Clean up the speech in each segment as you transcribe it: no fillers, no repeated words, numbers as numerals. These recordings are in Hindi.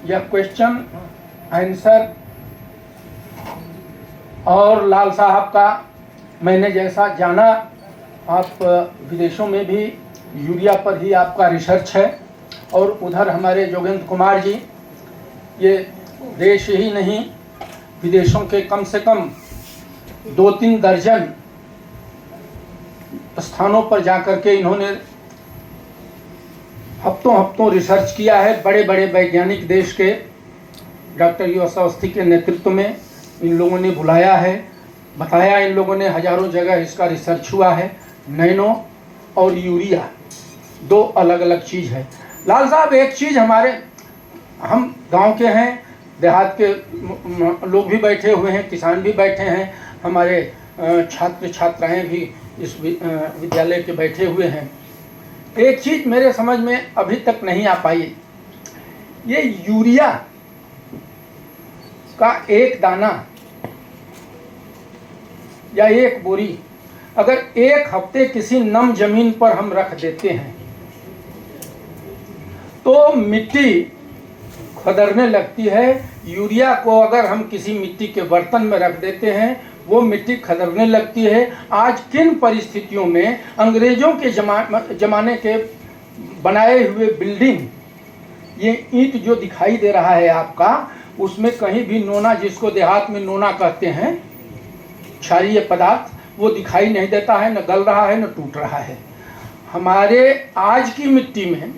यह क्वेश्चन आंसर और लाल साहब का मैंने जैसा जाना, आप विदेशों में भी यूरिया पर ही आपका रिसर्च है, और उधर हमारे जोगेंद्र कुमार जी ये देश ही नहीं विदेशों के कम से कम 2-3 दर्जन स्थानों पर जाकर के इन्होंने हफ्तों रिसर्च किया है। बड़े बड़े वैज्ञानिक देश के डॉक्टर यूएस अवस्थी के नेतृत्व में इन लोगों ने बुलाया है, बताया इन लोगों ने, हजारों जगह इसका रिसर्च हुआ है। नैनो और यूरिया 2 अलग अलग चीज़ है। लाल साहब, एक चीज़ हम गांव के हैं, देहात के लोग भी बैठे हुए हैं, किसान भी बैठे हैं, हमारे छात्र छात्राएं भी इस विद्यालय के बैठे हुए हैं। एक चीज़ मेरे समझ में अभी तक नहीं आ पाई, ये यूरिया का एक दाना या एक बोरी अगर 1 हफ्ते किसी नम जमीन पर हम रख देते हैं तो मिट्टी खदरने लगती है। यूरिया को अगर हम किसी मिट्टी के बर्तन में रख देते हैं वो मिट्टी खदरने लगती है। आज किन परिस्थितियों में अंग्रेजों के जमाने के बनाए हुए बिल्डिंग, ये ईंट जो दिखाई दे रहा है आपका, उसमें कहीं भी नोना, जिसको देहात में नोना कहते हैं, क्षारीय पदार्थ, वो दिखाई नहीं देता है, न गल रहा है न टूट रहा है। हमारे आज की मिट्टी में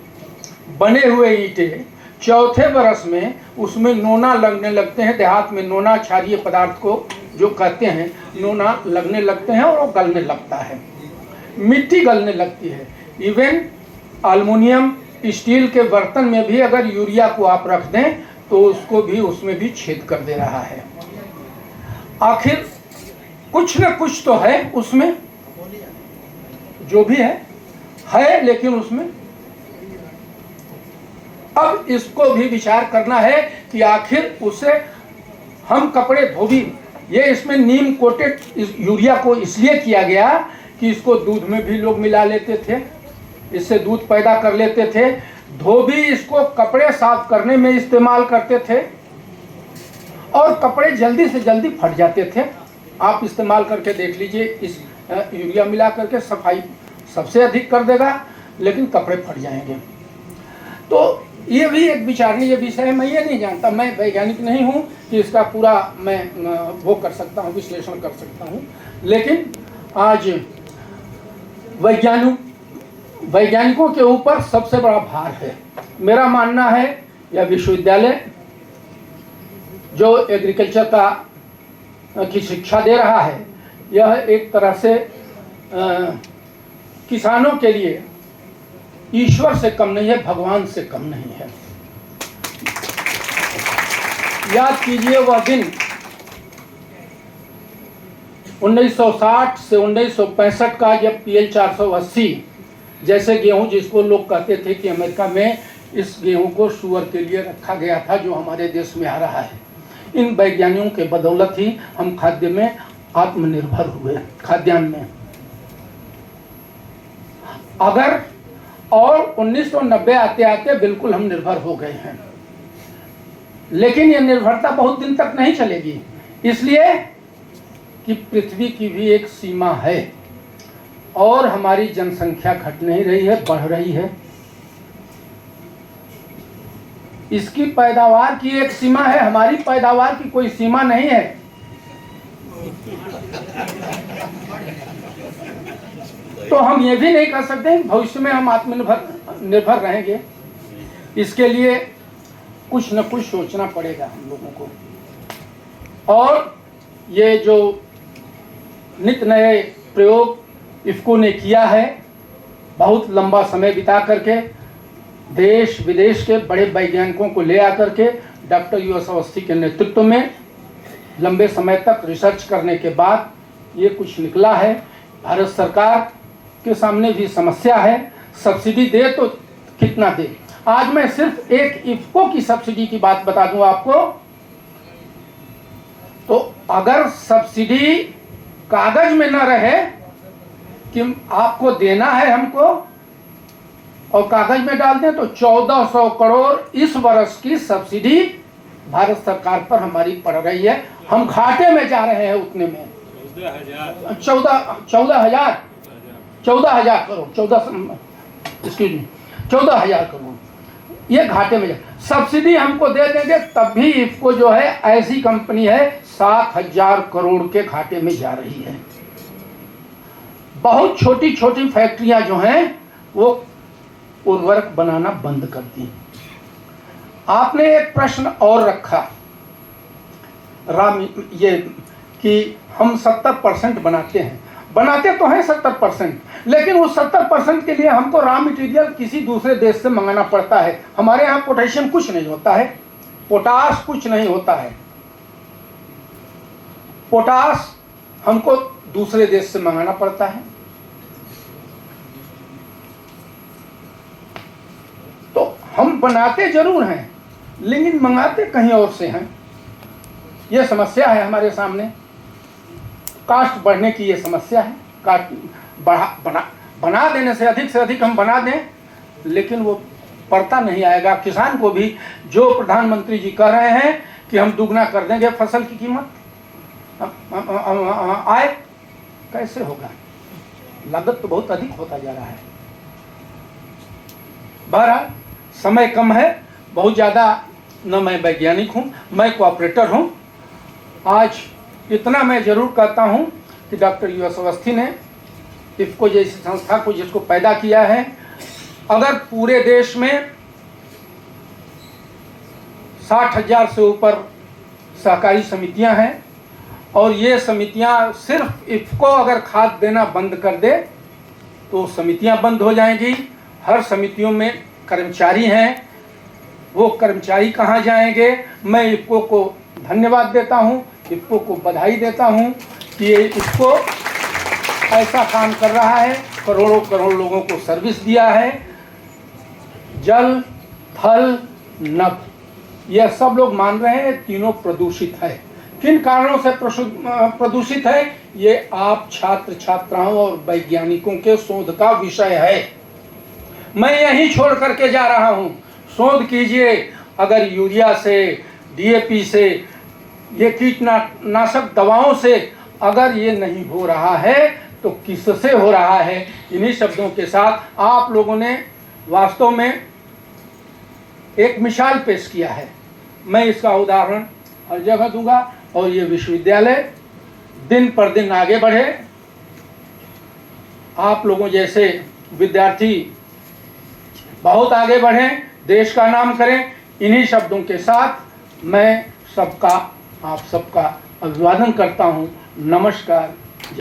बने हुए ईंटें चौथे बरस में उसमें नोना लगने लगते हैं। देहात में नोना क्षारीय पदार्थ को जो कहते हैं, नोना लगने लगते हैं और वो गलने लगता है, मिट्टी गलने लगती है। इवन एल्युमिनियम स्टील के बर्तन में भी अगर यूरिया को आप रख दें तो उसको भी, उसमें भी छेद कर दे रहा है। आखिर कुछ न कुछ तो है उसमें, जो भी है लेकिन उसमें अब इसको भी विचार करना है कि आखिर उसे हम कपड़े धोबी, ये इसमें नीम कोटेड यूरिया को इसलिए किया गया कि इसको दूध में भी लोग मिला लेते थे, इससे दूध पैदा कर लेते थे। धोबी इसको कपड़े साफ करने में इस्तेमाल करते थे और कपड़े जल्दी से जल्दी फट जाते थे। आप इस्तेमाल करके देख लीजिए, इस यूरिया मिला करके सफाई सबसे अधिक कर देगा, लेकिन कपड़े फट जाएंगे। तो ये भी एक विचारणीय विषय है। मैं ये नहीं जानता, मैं वैज्ञानिक नहीं हूँ कि इसका पूरा मैं वो कर सकता हूँ, विश्लेषण कर सकता हूँ, लेकिन आज वैज्ञानिकों के ऊपर सबसे बड़ा भार है। मेरा मानना है यह विश्वविद्यालय जो एग्रीकल्चर की शिक्षा दे रहा है, यह एक तरह से किसानों के लिए ईश्वर से कम नहीं है, भगवान से कम नहीं है। याद कीजिए वह दिन 1960 से 1965 का, जब PL 480 जैसे गेहूं, जिसको लोग कहते थे कि अमेरिका में इस गेहूं को शुगर के लिए रखा गया था, जो हमारे देश में आ रहा है। इन वैज्ञानिकों के बदौलत ही हम खाद्य में आत्मनिर्भर हुए, खाद्यान्न में। अगर और 1990 आते आते बिल्कुल हम निर्भर हो गए हैं, लेकिन यह निर्भरता बहुत दिन तक नहीं चलेगी, इसलिए कि पृथ्वी की भी एक सीमा है और हमारी जनसंख्या घट नहीं रही है, बढ़ रही है। इसकी पैदावार की एक सीमा है, हमारी पैदावार की कोई सीमा नहीं है। तो हम ये भी नहीं कर सकते भविष्य में हम आत्मनिर्भर रहेंगे। इसके लिए कुछ न कुछ सोचना पड़ेगा हम लोगों को। और ये जो नित नए प्रयोग इफ्को ने किया है, बहुत लंबा समय बिता करके देश विदेश के बड़े वैज्ञानिकों को ले आकर के डॉक्टर यूएस अवस्थी के नेतृत्व में लंबे समय तक रिसर्च करने के बाद ये कुछ निकला है। भारत सरकार के सामने भी समस्या है, सब्सिडी दे तो कितना दे। आज मैं सिर्फ एक इफ्को की सब्सिडी की बात बता दूं आपको, तो अगर सब्सिडी कागज में न रहे कि आपको देना है हमको, और कागज में डाल दें तो 1400 करोड़ इस वर्ष की सब्सिडी भारत सरकार पर हमारी पड़ रही है। हम घाटे में जा रहे हैं उतने में। 14,000 करोड़ 14,000 करोड़ ये घाटे में जा। सब्सिडी हमको दे देंगे तब भी इफको जो है ऐसी कंपनी है 7,000 करोड़ के घाटे में जा रही है। बहुत छोटी छोटी फैक्ट्रियां जो हैं वो उर्वरक बनाना बंद कर दी। आपने एक प्रश्न और रखा ये कि हम 70% बनाते तो हैं 70%, लेकिन उस 70% के लिए हमको रॉ मटेरियल किसी दूसरे देश से मंगाना पड़ता है। हमारे यहाँ पोटेशियम कुछ नहीं होता है, पोटाश कुछ नहीं होता है। पोटाश हमको दूसरे देश से मंगाना पड़ता है। तो हम बनाते जरूर हैं लेकिन मंगाते कहीं और से हैं। यह समस्या है हमारे सामने। कास्ट बढ़ने की ये समस्या है। कास्ट बना देने से अधिक हम बना दें लेकिन वो पड़ता नहीं आएगा। किसान को भी जो प्रधानमंत्री जी कह रहे हैं कि हम दुगना कर देंगे फसल की कीमत, आए कैसे होगा? लागत तो बहुत अधिक होता जा रहा है। बहरहाल समय कम है, बहुत ज़्यादा न मैं वैज्ञानिक हूँ, मैं कोऑपरेटर हूँ। आज इतना मैं जरूर कहता हूँ कि डॉक्टर यूएस अवस्थी ने इफको जैसी संस्था को जिसको पैदा किया है, अगर पूरे देश में 60,000 से ऊपर सहकारी समितियां हैं और ये समितियां सिर्फ इफको अगर खाद देना बंद कर दे तो समितियां बंद हो जाएंगी। हर समितियों में कर्मचारी हैं, वो कर्मचारी कहाँ जाएंगे? मैं इफको को धन्यवाद देता हूँ, इफको को बधाई देता हूँ कि ये इफको ऐसा काम कर रहा है, करोड़ों लोगों को सर्विस दिया है। जल, थल, नभ, यह सब लोग मान रहे हैं तीनों प्रदूषित है। किन कारणों से प्रदूषित है? ये आप छात्र छात्राओं और वैज्ञानिकों के शोध का विषय है। मैं यही छोड़ करके जा रहा हूँ। शोध कीजिए। अगर यूरिया से, डीएपी से, ये कीटनाशक दवाओं से अगर ये नहीं हो रहा है तो किससे हो रहा है? इन्हीं शब्दों के साथ आप लोगों ने वास्तव में एक मिसाल पेश किया है। मैं इसका उदाहरण हर जगह दूंगा और ये विश्वविद्यालय दिन पर दिन आगे बढ़े। आप लोगों जैसे विद्यार्थी बहुत आगे बढ़ें, देश का नाम करें। इन्हीं शब्दों के साथ मैं आप सबका अभिवादन करता हूँ। नमस्कार।